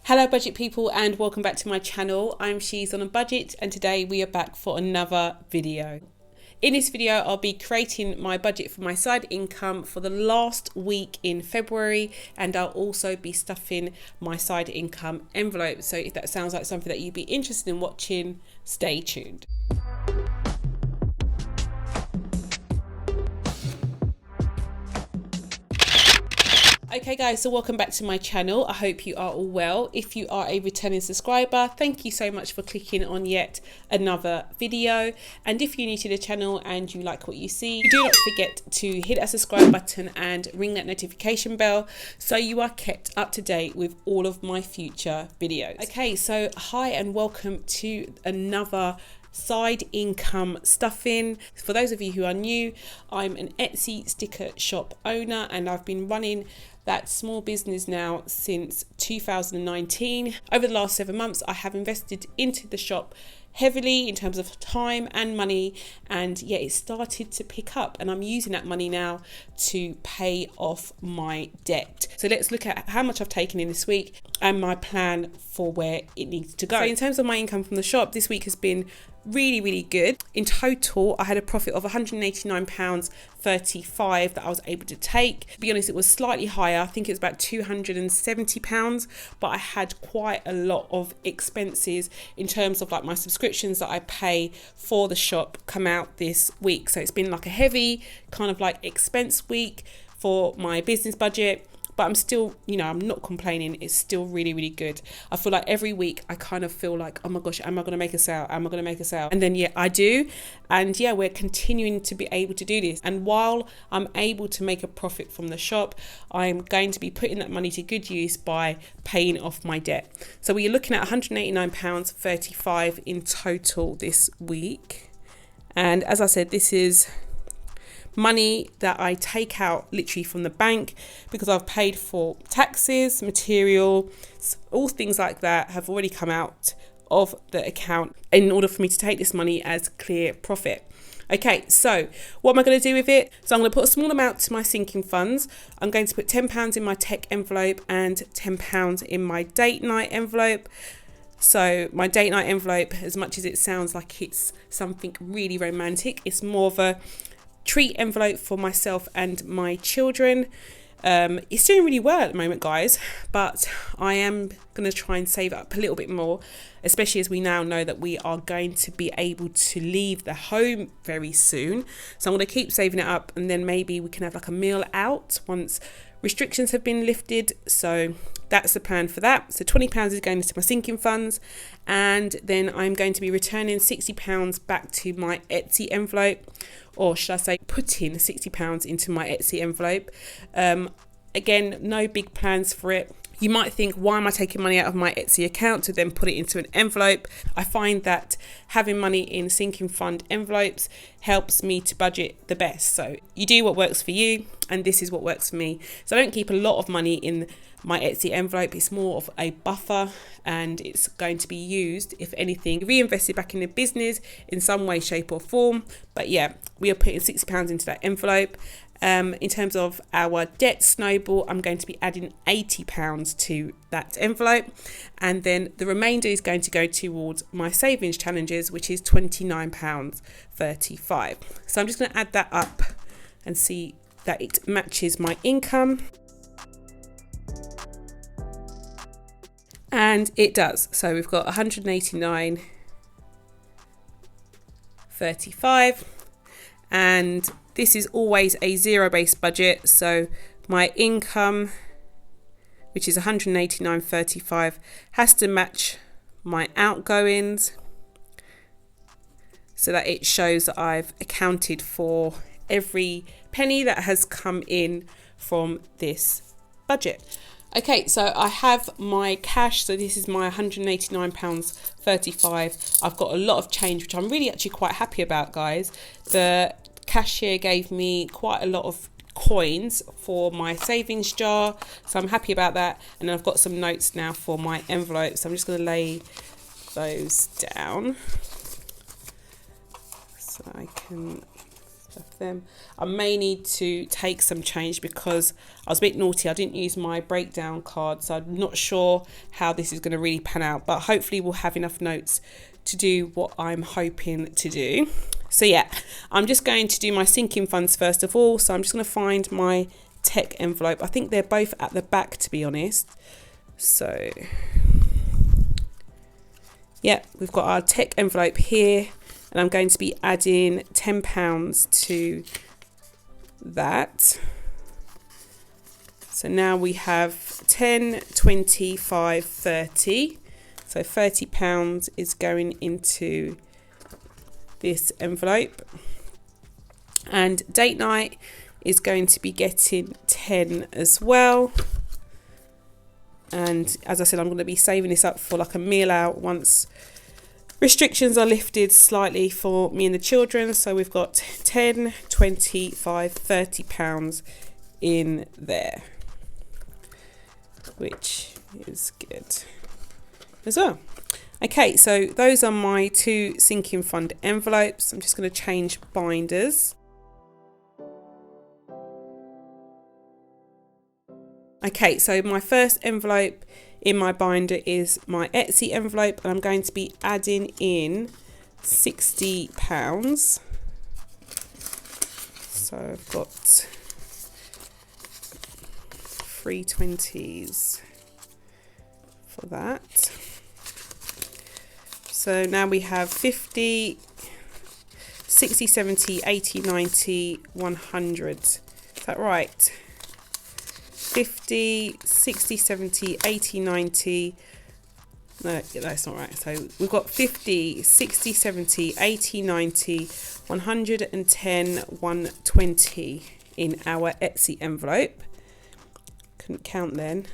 Hello budget people and welcome back to my channel. I'm She's on a Budget and today we are back for another video. In this video I'll be creating my budget for my side income for the last week in February, and I'll also be stuffing my side income envelope. So if that sounds like something that you'd be interested in watching, stay tuned. Okay guys, so welcome back to my channel. I hope you are all well. If you are a returning subscriber, thank you so much for clicking on yet another video. And if you're new to the channel and you like what you see, do not forget to hit that subscribe button and ring that notification bell so you are kept up to date with all of my future videos. Okay, so hi and welcome to another side income stuffing. For those of you who are new, I'm an Etsy sticker shop owner and I've been running that small business now since 2019. Over the last 7 months, I have invested into the shop heavily in terms of time and money, and yeah, it started to pick up and I'm using that money now to pay off my debt. So let's look at how much I've taken in this week and my plan for where it needs to go. So in terms of my income from the shop, this week has been really good. In total, I had a profit of £189.35 that I was able to take. To be honest, it was slightly higher. I think it was about £270, but I had quite a lot of expenses in terms of like my subscriptions that I pay for the shop come out this week. So it's been like a heavy kind of like expense week for my business budget. But I'm still, I'm not complaining. It's still really good. I feel like every week I kind of feel like, oh my gosh, am I going to make a sale? Am I going to make a sale? And then, yeah, I do. And yeah, we're continuing to be able to do this. And while I'm able to make a profit from the shop, I'm going to be putting that money to good use by paying off my debt. So we're looking at £189.35 in total this week. And as I said, this is money that I take out literally from the bank because I've paid for taxes, material, all things like that have already come out of the account in order for me to take this money as clear profit. Okay, so what am I going to do with it? So I'm going to put a small amount to my sinking funds. I'm going to put £10 in my tech envelope and £10 in my date night envelope. So my date night envelope, as much as it sounds like it's something really romantic, it's more of a treat envelope for myself and my children. It's doing really well at the moment, guys, but I am going to try and save up a little bit more, especially as we now know that we are going to be able to leave the home very soon. So I'm going to keep saving it up, and then maybe we can have like a meal out once restrictions have been lifted. So that's the plan for that. So £20 is going into my sinking funds, and then I'm going to be returning £60 back to my Etsy envelope, or should I say putting £60 into my Etsy envelope. Again, no big plans for it. You might think, why am I taking money out of my Etsy account to then put it into an envelope? I find that having money in sinking fund envelopes helps me to budget the best. So you do what works for you, and this is what works for me. So I don't keep a lot of money in my Etsy envelope. It's more of a buffer, and it's going to be used, if anything, reinvested back in the business in some way, shape or form. But yeah, we are putting £60 into that envelope. In terms of our debt snowball, I'm going to be adding £80 to that envelope, and then the remainder is going to go towards my savings challenges, which is £29.35. So I'm just going to add that up and see that it matches my income. And it does. So we've got £189.35, and this is always a zero-based budget. So my income, which is £189.35, has to match my outgoings so that it shows that I've accounted for every penny that has come in from this budget. Okay, so I have my cash. So this is my £189.35. I've got a lot of change, which I'm really actually quite happy about, guys. The cashier gave me quite a lot of coins for my savings jar, so I'm happy about that. And then I've got some notes now for my envelopes. So I'm just going to lay those down so I can Stuff them. I may need to take some change because I was a bit naughty. I didn't use my breakdown card, so I'm not sure how this is going to really pan out, but hopefully we'll have enough notes to do what I'm hoping to do. So yeah, I'm just going to do my sinking funds first of all. So I'm just going to find my tech envelope. I think they're both at the back, to be honest. So yeah, we've got our tech envelope here, and I'm going to be adding £10 to that. So now we have 10, 25, 30. So £30 is going into this envelope, and date night is going to be getting 10 as well. And as I said, I'm going to be saving this up for like a meal out once restrictions are lifted slightly for me and the children. So we've got 10, 25, £30 in there, which is good as well. Okay, so those are my two sinking fund envelopes. I'm just going to change binders. Okay, so my first envelope in my binder is my Etsy envelope, and I'm going to be adding in £60. So I've got 3 20s for that. So now we have 50, 60, 70, 80, 90, 100. Is that right? 50, 60, 70, 80, 90. No, that's not right. So we've got 50, 60, 70, 80, 90, 110, 120 in our Etsy envelope. Couldn't count then.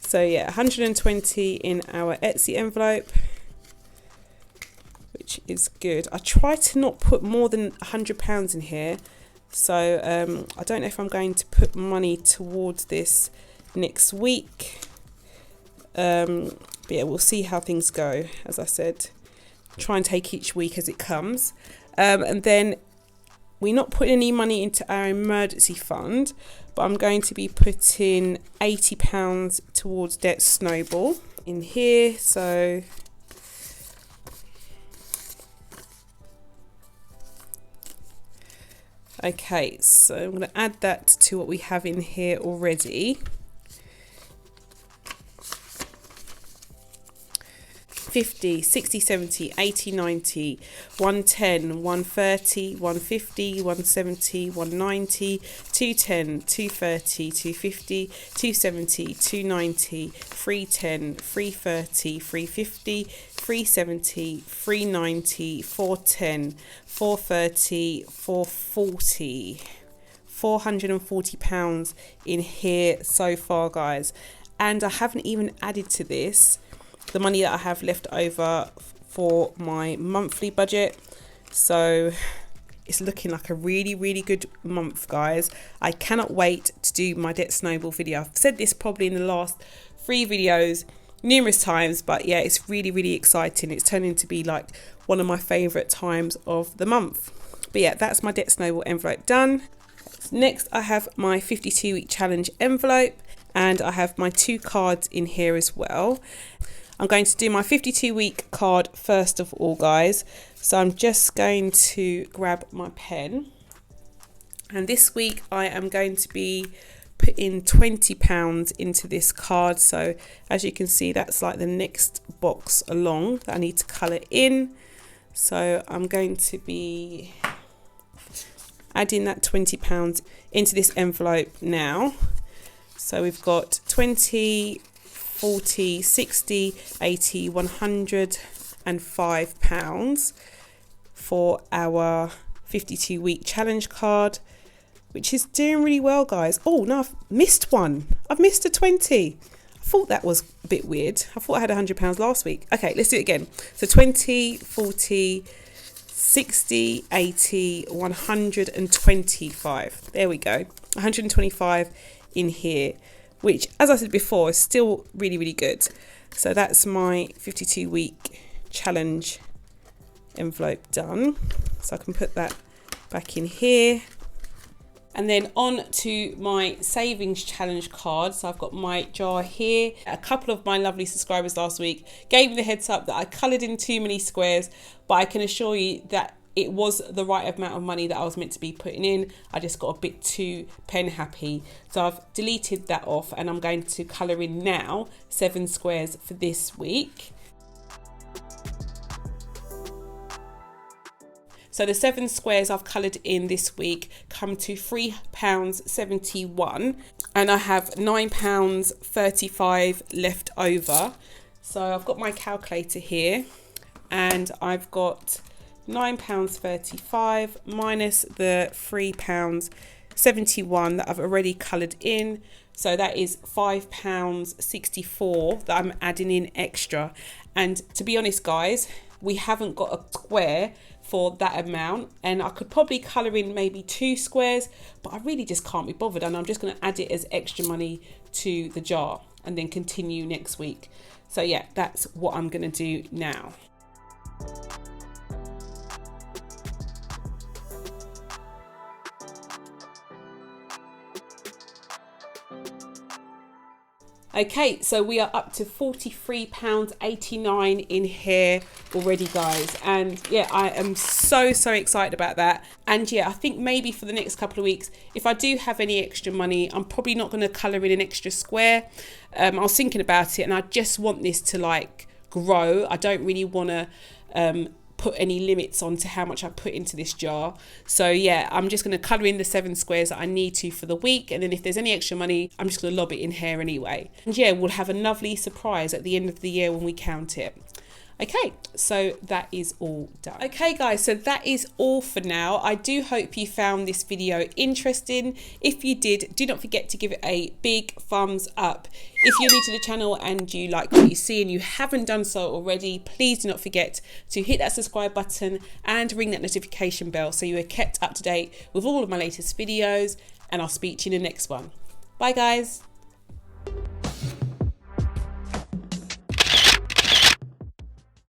So yeah, 120 in our Etsy envelope, which is good. I try to not put more than £100 in here. So I don't know if I'm going to put money towards this next week. But yeah, we'll see how things go. As I said, try and take each week as it comes. And then we're not putting any money into our emergency fund, but I'm going to be putting £80 towards Debt Snowball in here. So okay, so I'm going to add that to what we have in here already. 50, 60, 70, 80, 90, 110, 130, 150, 170, 190, 210, 230, 250, 270, 290, 310, 330, 350, 370, 390, 410, 430, 440. £440 in here so far, guys. And I haven't even added to this the money that I have left over for my monthly budget. So it's looking like a really, really good month, guys. I cannot wait to do my Debt Snowball video. I've said this probably in the last 3 videos numerous times, but yeah, it's really, really exciting. It's turning to be like one of my favorite times of the month. But yeah, that's my Debt Snowball envelope done. Next, I have my 52-week challenge envelope, and I have my 2 cards in here as well. I'm going to do my 52-week card first of all, guys. So I'm just going to grab my pen. And this week I am going to be putting £20 into this card. So as you can see, that's like the next box along that I need to colour in. So I'm going to be adding that £20 into this envelope now. So we've got 20, 40, 60, 80, 105 pounds for our 52-week challenge card, which is doing really well, guys. Oh, no, I've missed one. I've missed a 20. I thought that was a bit weird. I thought I had £100 last week. Okay, let's do it again. So 20, 40, 60, 80, 125. There we go. 125 in here, which, as I said before, is still really, really good. So that's my 52-week challenge envelope done. So I can put that back in here. And then on to my savings challenge card. So I've got my jar here. A couple of my lovely subscribers last week gave me the heads up that I coloured in too many squares, but I can assure you that it was the right amount of money that I was meant to be putting in. I just got a bit too pen happy. So I've deleted that off and I'm going to colour in now 7 squares for this week. So the 7 squares I've coloured in this week come to £3.71 and I have £9.35 left over. So I've got my calculator here and I've got £9.35 minus the £3.71 that I've already coloured in. So that is £5.64 that I'm adding in extra. And to be honest, guys, we haven't got a square for that amount, and I could probably colour in maybe 2 squares, but I really just can't be bothered, and I'm just going to add it as extra money to the jar and then continue next week. So yeah, that's what I'm going to do now. Okay, so we are up to £43.89 in here already, guys. And yeah, I am so excited about that. And yeah, I think maybe for the next couple of weeks, if I do have any extra money, I'm probably not going to colour in an extra square. I was thinking about it and I just want this to like grow. I don't really want to put any limits on to how much I put into this jar. So yeah, I'm just going to colour in the 7 squares that I need to for the week, and then if there's any extra money, I'm just going to lob it in here anyway. And yeah, we'll have a lovely surprise at the end of the year when we count it. Okay, so that is all done. Okay guys, so that is all for now. I do hope you found this video interesting. If you did, do not forget to give it a big thumbs up. If you're new to the channel and you like what you see and you haven't done so already, please do not forget to hit that subscribe button and ring that notification bell so you are kept up to date with all of my latest videos, and I'll speak to you in the next one. Bye guys.